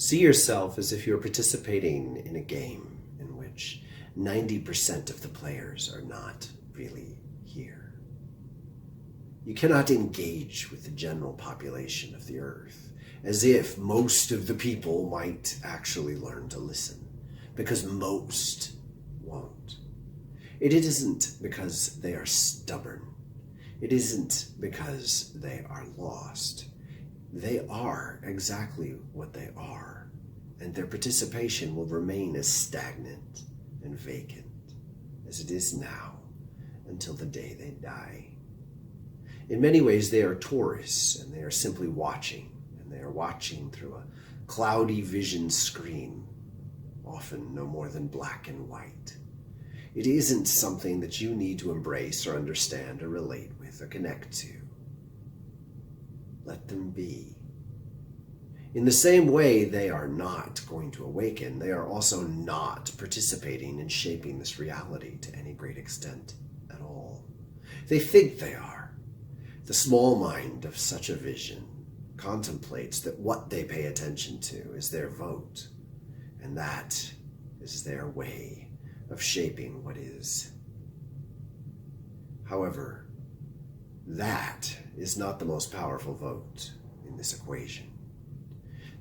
See yourself as if you're participating in a game in which 90% of the players are not really here. You cannot engage with the general population of the earth as if most of the people might actually learn to listen, because most won't. It isn't because they are stubborn. It isn't because they are lost. They are exactly what they are, and their participation will remain as stagnant and vacant as it is now until the day they die. In many ways, they are tourists, and they are simply watching, and they are watching through a cloudy vision screen, often no more than black and white. It isn't something that you need to embrace or understand or relate with or connect to. Let them be. In the same way they are not going to awaken, they are also not participating in shaping this reality to any great extent at all. They think they are. The small mind of such a vision contemplates that what they pay attention to is their vote, and that is their way of shaping what is. However, that is not the most powerful vote in this equation.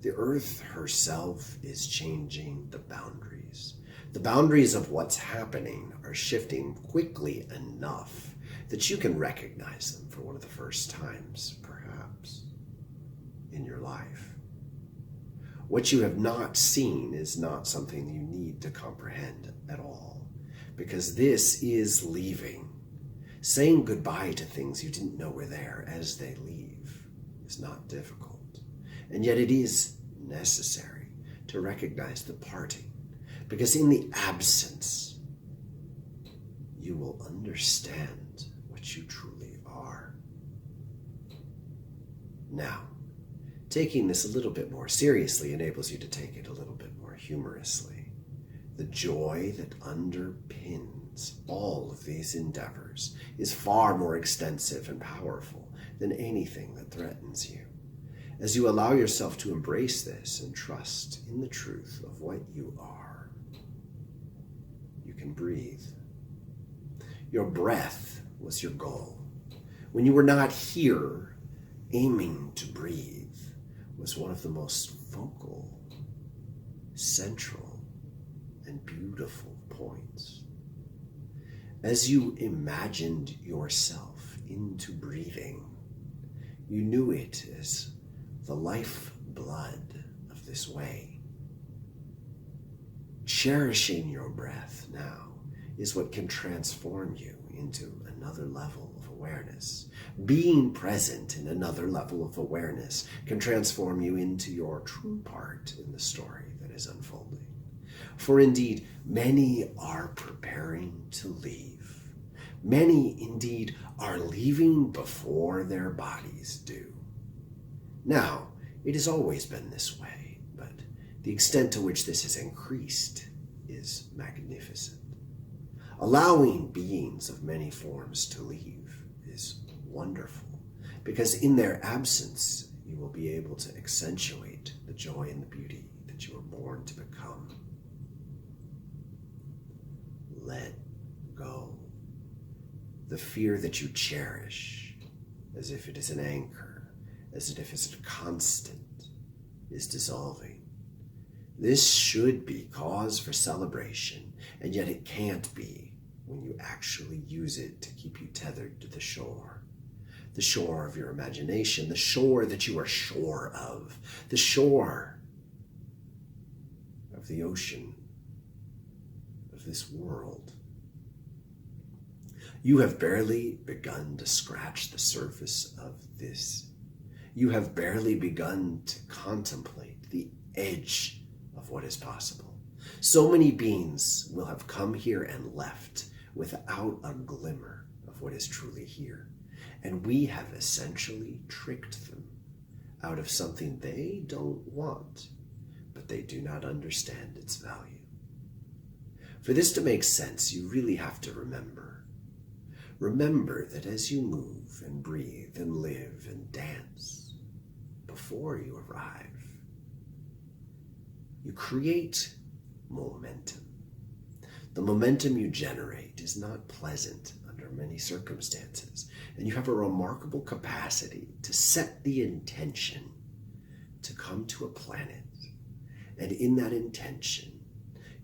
The earth herself is changing the boundaries. The boundaries of what's happening are shifting quickly enough that you can recognize them for one of the first times, perhaps, in your life. What you have not seen is not something you need to comprehend at all, because this is leaving. Saying goodbye to things you didn't know were there as they leave is not difficult, and yet it is necessary to recognize the parting, because in the absence, you will understand what you truly are. Now, taking this a little bit more seriously enables you to take it a little bit more humorously. The joy that underpins all of these endeavors is far more extensive and powerful than anything that threatens you. As you allow yourself to embrace this and trust in the truth of what you are, you can breathe. Your breath was your goal. When you were not here, aiming to breathe was one of the most focal, central, and beautiful points. As you imagined yourself into breathing, you knew it as the lifeblood of this way. Cherishing your breath now is what can transform you into another level of awareness. Being present in another level of awareness can transform you into your true part in the story that is unfolding. For indeed, many are preparing to leave. Many indeed are leaving before their bodies do. Now, it has always been this way, but the extent to which this has increased is magnificent. Allowing beings of many forms to leave is wonderful, because in their absence, you will be able to accentuate the joy and the beauty that you were born to become. Let go. The fear that you cherish, as if it is an anchor, as if it's a constant, is dissolving. This should be cause for celebration, and yet it can't be when you actually use it to keep you tethered to the shore of your imagination, the shore that you are sure of, the shore of the ocean of this world. You have barely begun to scratch the surface of this. You have barely begun to contemplate the edge of what is possible. So many beings will have come here and left without a glimmer of what is truly here. And we have essentially tricked them out of something they don't want, but they do not understand its value. For this to make sense, you really have to remember. Remember that as you move and breathe and live and dance, before you arrive, you create momentum. The momentum you generate is not pleasant under many circumstances, and you have a remarkable capacity to set the intention to come to a planet, and in that intention,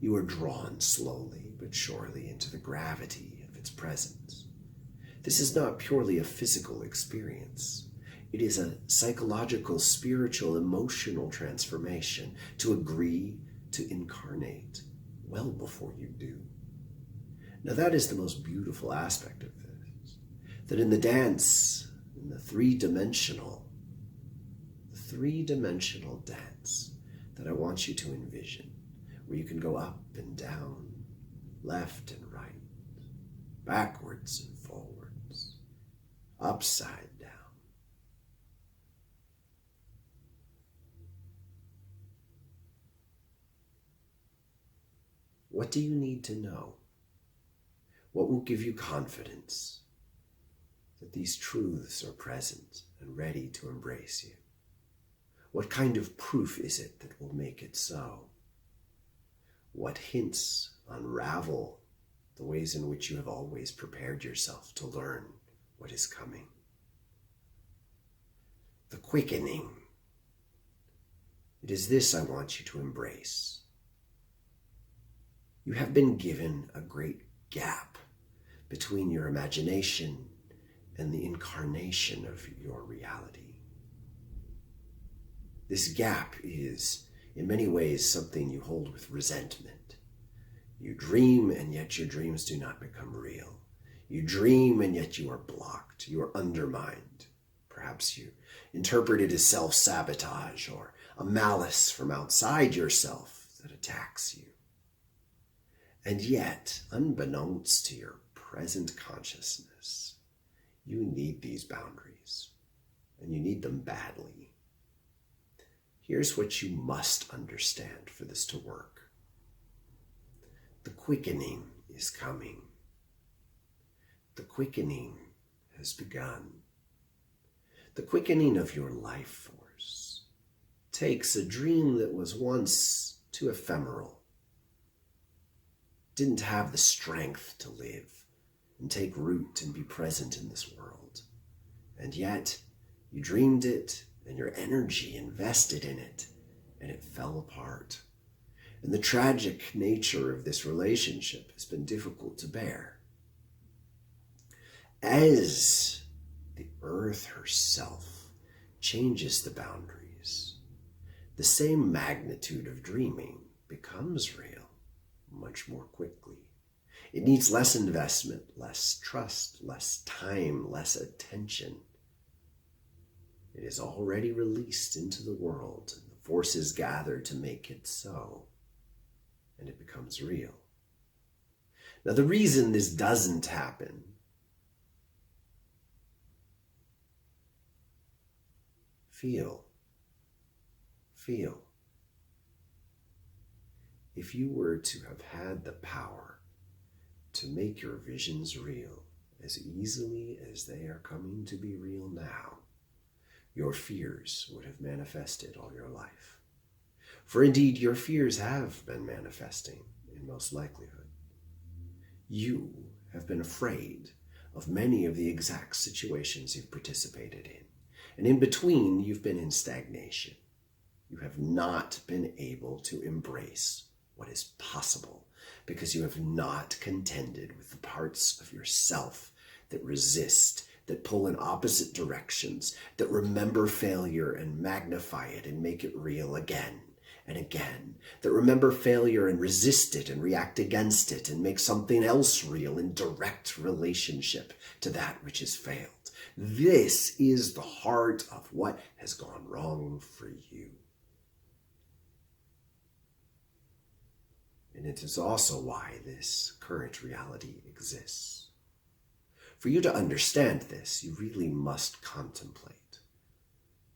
you are drawn slowly but surely into the gravity of its presence. This is not purely a physical experience. It is a psychological, spiritual, emotional transformation to agree to incarnate well before you do. Now that is the most beautiful aspect of this, that in the dance, in the three-dimensional dance that I want you to envision, where you can go up and down, left and right, backwards and forwards, upside down. What do you need to know? What will give you confidence that these truths are present and ready to embrace you? What kind of proof is it that will make it so? What hints unravel the ways in which you have always prepared yourself to learn what is coming? The quickening. It is this I want you to embrace. You have been given a great gap between your imagination and the incarnation of your reality. This gap is, in many ways, something you hold with resentment. You dream, and yet your dreams do not become real. You dream, and yet you are blocked. You are undermined. Perhaps you interpret it as self-sabotage or a malice from outside yourself that attacks you. And yet, unbeknownst to your present consciousness, you need these boundaries, and you need them badly. Here's what you must understand for this to work. The quickening is coming. The quickening has begun. The quickening of your life force takes a dream that was once too ephemeral, didn't have the strength to live and take root and be present in this world. And yet, you dreamed it, and your energy invested in it, and it fell apart. And the tragic nature of this relationship has been difficult to bear. As the earth herself changes the boundaries, the same magnitude of dreaming becomes real much more quickly. It needs less investment, less trust, less time, less attention. It is already released into the world, and the forces gather to make it so, and it becomes real. Now, the reason this doesn't happen feel. If you were to have had the power to make your visions real as easily as they are coming to be real now, your fears would have manifested all your life. For indeed, your fears have been manifesting in most likelihood. You have been afraid of many of the exact situations you've participated in. And in between, you've been in stagnation. You have not been able to embrace what is possible because you have not contended with the parts of yourself that resist, that pull in opposite directions, that remember failure and magnify it and make it real again and again, that remember failure and resist it and react against it and make something else real in direct relationship to that which has failed. This is the heart of what has gone wrong for you. And it is also why this current reality exists. For you to understand this, you really must contemplate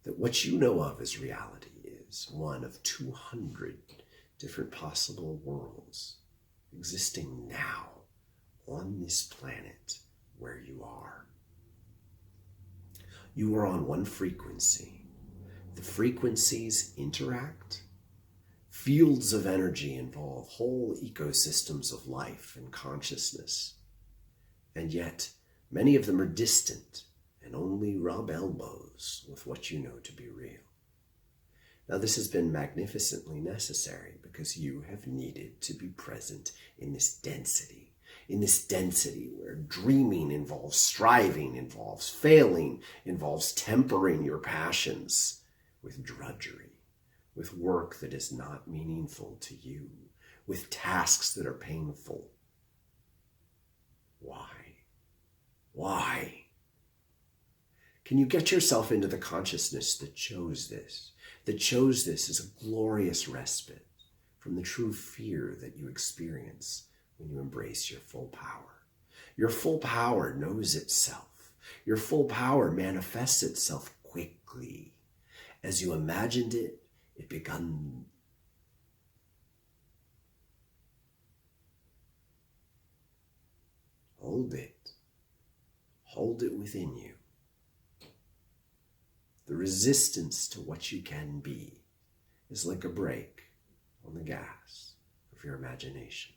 that what you know of as reality is one of 200 different possible worlds existing now on this planet where you are. You are on one frequency. The frequencies interact, Fields of energy involve whole ecosystems of life and consciousness, and yet many of them are distant and only rub elbows with what you know to be real. Now, this has been magnificently necessary because you have needed to be present in this density where dreaming involves striving, involves failing, involves tempering your passions with drudgery, with work that is not meaningful to you, with tasks that are painful. Why? Why? Can you get yourself into the consciousness that chose this as a glorious respite from the true fear that you experience when you embrace your full power? Your full power knows itself. Your full power manifests itself quickly. As you imagined it, it began. Hold it. Hold it within you. The resistance to what you can be is like a brake on the gas of your imagination.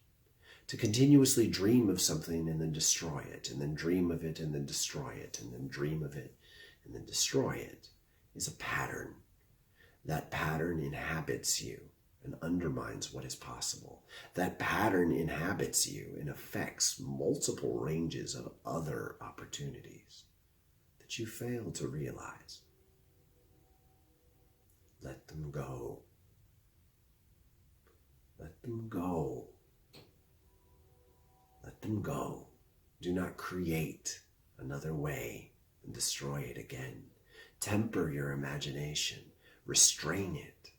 To continuously dream of something and then destroy it, and then dream of it and then destroy it, and then dream of it and then destroy it, is a pattern. That pattern inhabits you and undermines what is possible. That pattern inhabits you and affects multiple ranges of other opportunities that you fail to realize. Let them go. Let them go. Let them go. Do not create another way and destroy it again. Temper your imagination. Restrain it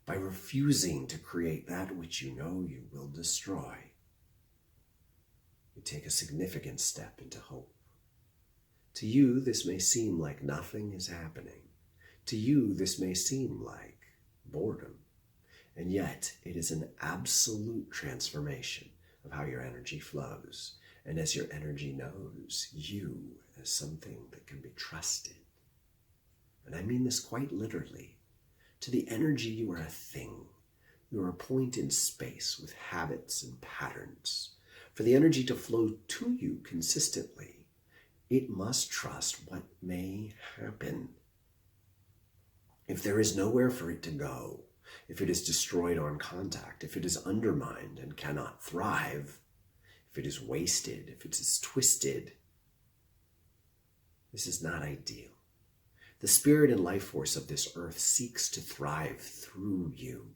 by refusing to create that which you know you will destroy. You take a significant step into hope. To you, this may seem like nothing is happening. To you, this may seem like boredom, and yet it is an absolute transformation of how your energy flows, and as your energy knows you as something that can be trusted. And I mean this quite literally. To the energy, you are a thing. You are a point in space with habits and patterns. For the energy to flow to you consistently, it must trust what may happen. If there is nowhere for it to go, if it is destroyed on contact, if it is undermined and cannot thrive, if it is wasted, if it is twisted, this is not ideal. The spirit and life force of this earth seeks to thrive through you.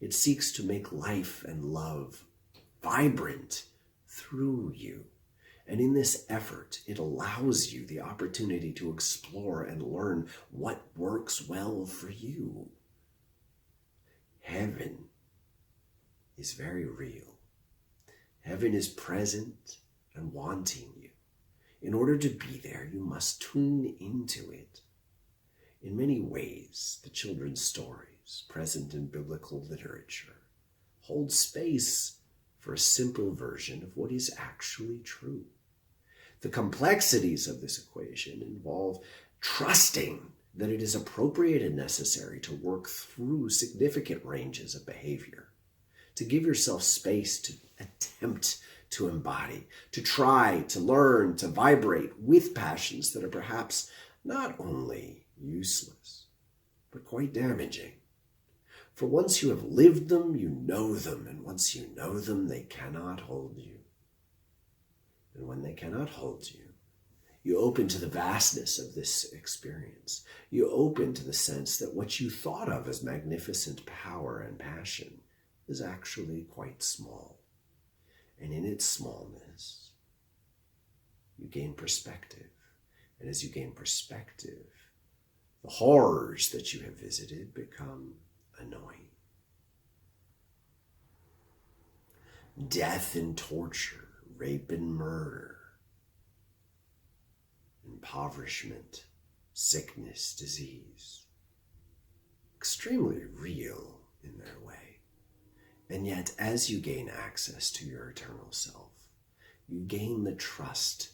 It seeks to make life and love vibrant through you. And in this effort, it allows you the opportunity to explore and learn what works well for you. Heaven is very real. Heaven is present and wanting you. In order to be there, you must tune into it. In many ways, the children's stories present in biblical literature hold space for a simple version of what is actually true. The complexities of this equation involve trusting that it is appropriate and necessary to work through significant ranges of behavior, to give yourself space to attempt to embody, to try, to learn, to vibrate with passions that are perhaps not only useless, but quite damaging. For once you have lived them, you know them, and once you know them, they cannot hold you. And when they cannot hold you, you open to the vastness of this experience. You open to the sense that what you thought of as magnificent power and passion is actually quite small. And in its smallness, you gain perspective. And as you gain perspective, the horrors that you have visited become annoying. Death and torture, rape and murder, impoverishment, sickness, disease, extremely real in their way. And yet, as you gain access to your eternal self, you gain the trust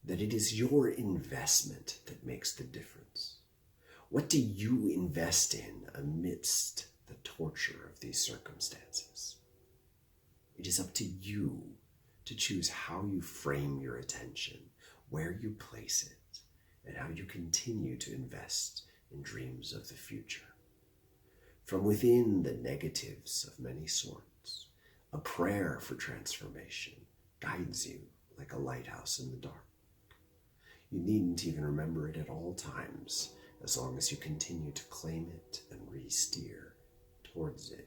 that it is your investment that makes the difference. What do you invest in amidst the torture of these circumstances. It is up to you to choose how you frame your attention, where you place it, and how you continue to invest in dreams of the future. From within the negatives of many sorts, a prayer for transformation guides you like a lighthouse in the dark. You needn't even remember it at all times, as long as you continue to claim it and re-steer towards it.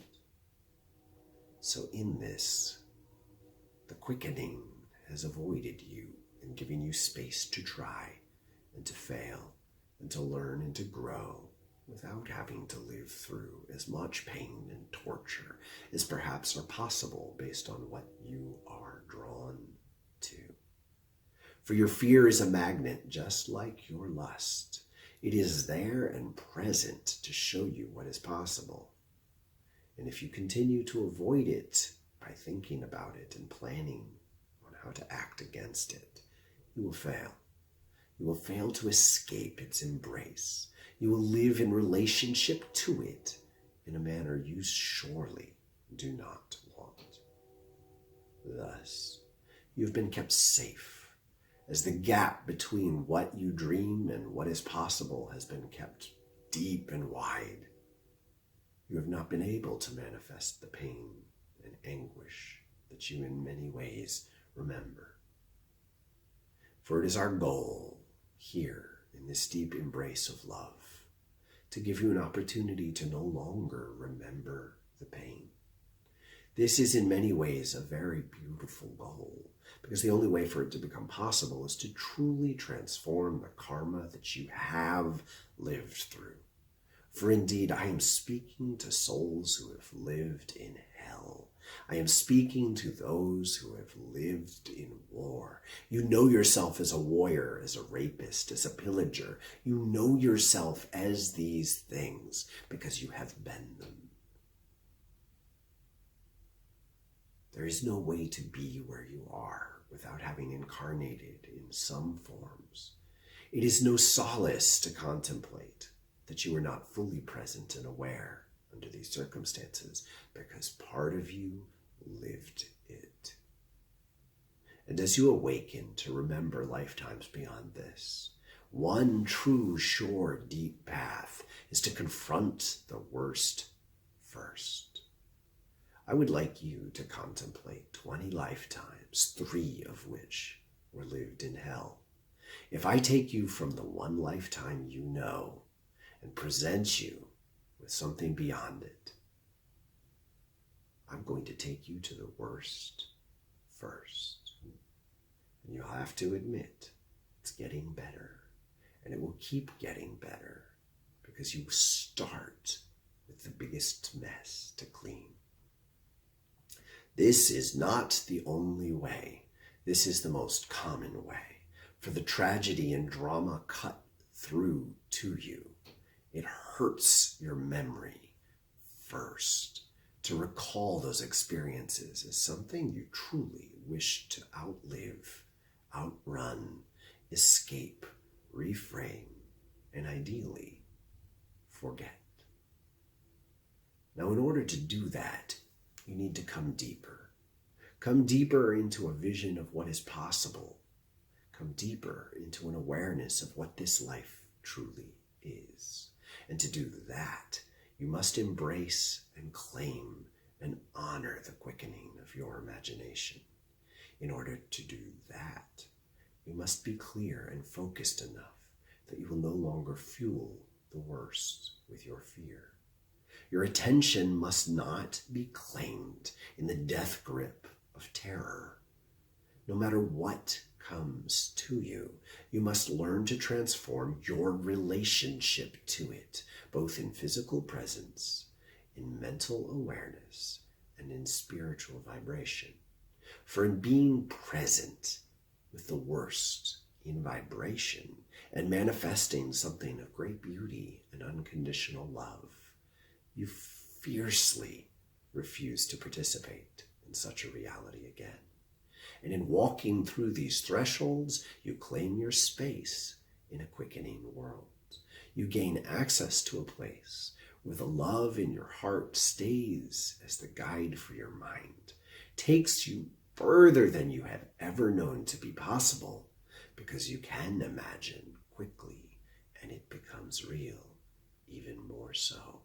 So in this, the quickening has avoided you and given you space to try and to fail and to learn and to grow without having to live through as much pain and torture as perhaps are possible based on what you are drawn to. For your fear is a magnet just like your lust. It is there and present to show you what is possible. And if you continue to avoid it by thinking about it and planning on how to act against it, you will fail. You will fail to escape its embrace. You will live in relationship to it in a manner you surely do not want. Thus, you have been kept safe, as the gap between what you dream and what is possible has been kept deep and wide. You have not been able to manifest the pain and anguish that you in many ways remember. For it is our goal here in this deep embrace of love to give you an opportunity to no longer remember the pain. This is in many ways a very beautiful goal, because the only way for it to become possible is to truly transform the karma that you have lived through. For indeed, I am speaking to souls who have lived in hell. I am speaking to those who have lived in war. You know yourself as a warrior, as a rapist, as a pillager. You know yourself as these things because you have been them. There is no way to be where you are without having incarnated in some forms. It is no solace to contemplate that you are not fully present and aware under these circumstances, because part of you lived it. And as you awaken to remember lifetimes beyond this, one true, sure, deep path is to confront the worst first. I would like you to contemplate 20 lifetimes, 3 of which were lived in hell. If I take you from the one lifetime you know and present you with something beyond it, I'm going to take you to the worst first. And you'll have to admit it's getting better, and it will keep getting better because you start with the biggest mess to clean. This is not the only way. This is the most common way for the tragedy and drama cut through to you. It hurts your memory first to recall those experiences as something you truly wish to outlive, outrun, escape, reframe, and ideally forget. Now, in order to do that, you need to come deeper. Come deeper into a vision of what is possible. Come deeper into an awareness of what this life truly is. And to do that, you must embrace and claim and honor the quickening of your imagination. In order to do that, you must be clear and focused enough that you will no longer fuel the worst with your fear. Your attention must not be claimed in the death grip of terror. No matter what comes to you, you must learn to transform your relationship to it, both in physical presence, in mental awareness, and in spiritual vibration. For in being present with the worst in vibration and manifesting something of great beauty and unconditional love, you fiercely refuse to participate in such a reality again. And in walking through these thresholds, you claim your space in a quickening world. You gain access to a place with a love in your heart stays as the guide for your mind, takes you further than you have ever known to be possible, because you can imagine quickly and it becomes real even more so.